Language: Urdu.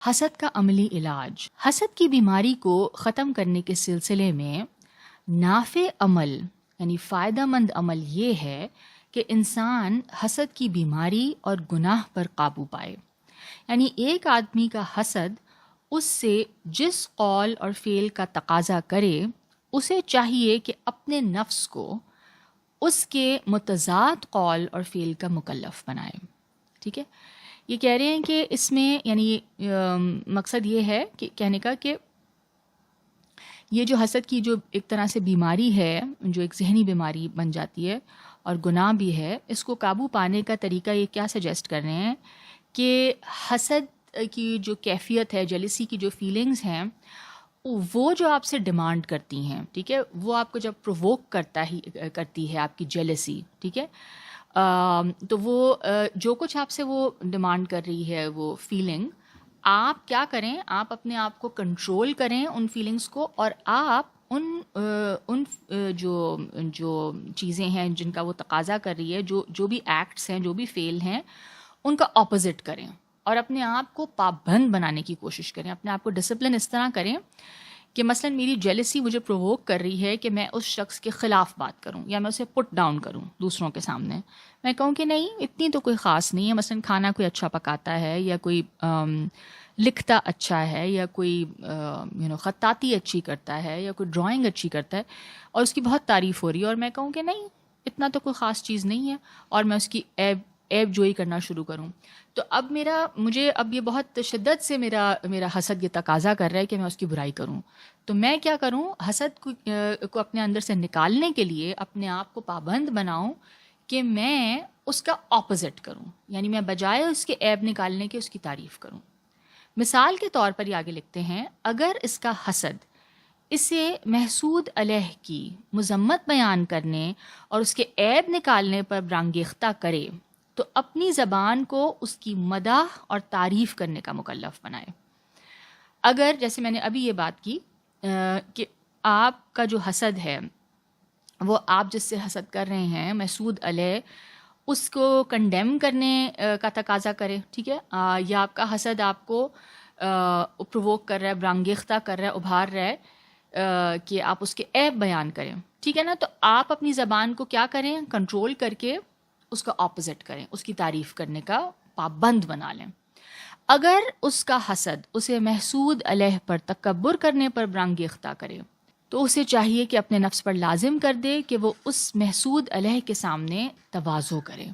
حسد کا عملی علاج۔ حسد کی بیماری کو ختم کرنے کے سلسلے میں نافع عمل یعنی فائدہ مند عمل یہ ہے کہ انسان حسد کی بیماری اور گناہ پر قابو پائے۔ یعنی ایک آدمی کا حسد اس سے جس قول اور فعل کا تقاضا کرے، اسے چاہیے کہ اپنے نفس کو اس کے متضاد قول اور فعل کا مکلف بنائے۔ ٹھیک ہے، یہ کہہ رہے ہیں کہ اس میں یعنی مقصد یہ ہے کہ کہنے کا کہ یہ جو حسد کی جو ایک طرح سے بیماری ہے، جو ایک ذہنی بیماری بن جاتی ہے اور گناہ بھی ہے، اس کو قابو پانے کا طریقہ یہ کیا سجیسٹ کر رہے ہیں کہ حسد کی جو کیفیت ہے، جیلسی کی جو فیلنگز ہیں، وہ جو آپ سے ڈیمانڈ کرتی ہیں، ٹھیک ہے، وہ آپ کو جب پرووک کرتی ہے آپ کی جیلسی، ٹھیک ہے، تو وہ جو کچھ آپ سے وہ ڈیمانڈ کر رہی ہے وہ فیلنگ، آپ کیا کریں، آپ اپنے آپ کو کنٹرول کریں ان فیلنگز کو، اور آپ ان جو چیزیں ہیں جن کا وہ تقاضا کر رہی ہے، جو بھی ایکٹس ہیں، جو بھی فعل ہیں، ان کا اپوزٹ کریں اور اپنے آپ کو پابند بنانے کی کوشش کریں، اپنے آپ کو ڈسپلن اس طرح کریں کہ مثلا میری جیلسی مجھے پرووک کر رہی ہے کہ میں اس شخص کے خلاف بات کروں یا میں اسے پٹ ڈاؤن کروں دوسروں کے سامنے، میں کہوں کہ نہیں اتنی تو کوئی خاص نہیں ہے، مثلا کھانا کوئی اچھا پکاتا ہے یا کوئی لکھتا اچھا ہے یا کوئی خطاطی اچھی کرتا ہے یا کوئی ڈرائنگ اچھی کرتا ہے اور اس کی بہت تعریف ہو رہی ہے، اور میں کہوں کہ نہیں اتنا تو کوئی خاص چیز نہیں ہے، اور میں اس کی عیب جوئی کرنا شروع کروں، تو اب مجھے یہ بہت شدت سے میرا حسد یہ تقاضا کر رہا ہے کہ میں اس کی برائی کروں، تو میں کیا کروں، حسد کو اپنے اندر سے نکالنے کے لیے اپنے آپ کو پابند بناؤں کہ میں اس کا اپوزٹ کروں، یعنی میں بجائے اس کے عیب نکالنے کے اس کی تعریف کروں۔ مثال کے طور پر یہ آگے لکھتے ہیں، اگر اس کا حسد اسے محسود علیہ کی مذمت بیان کرنے اور اس کے عیب نکالنے پر برانگیختہ کرے تو اپنی زبان کو اس کی مدح اور تعریف کرنے کا مکلف بنائے۔ اگر جیسے میں نے ابھی یہ بات کی کہ آپ کا جو حسد ہے وہ آپ جس سے حسد کر رہے ہیں محسود علیہ، اس کو کنڈیم کرنے کا تقاضا کرے، ٹھیک ہے، یا آپ کا حسد آپ کو پرووک کر رہا ہے، برانگیختہ کر رہا ہے، ابھار رہا ہے کہ آپ اس کے عیب بیان کریں، ٹھیک ہے نا، تو آپ اپنی زبان کو کیا کریں، کنٹرول کر کے اس کا اپوزٹ کریں، اس کی تعریف کرنے کا پابند بنا لیں۔ اگر اس کا حسد اسے محسود علیہ پر تکبر کرنے پر برانگیختہ کرے تو اسے چاہیے کہ اپنے نفس پر لازم کر دے کہ وہ اس محسود علیہ کے سامنے تواضع کرے۔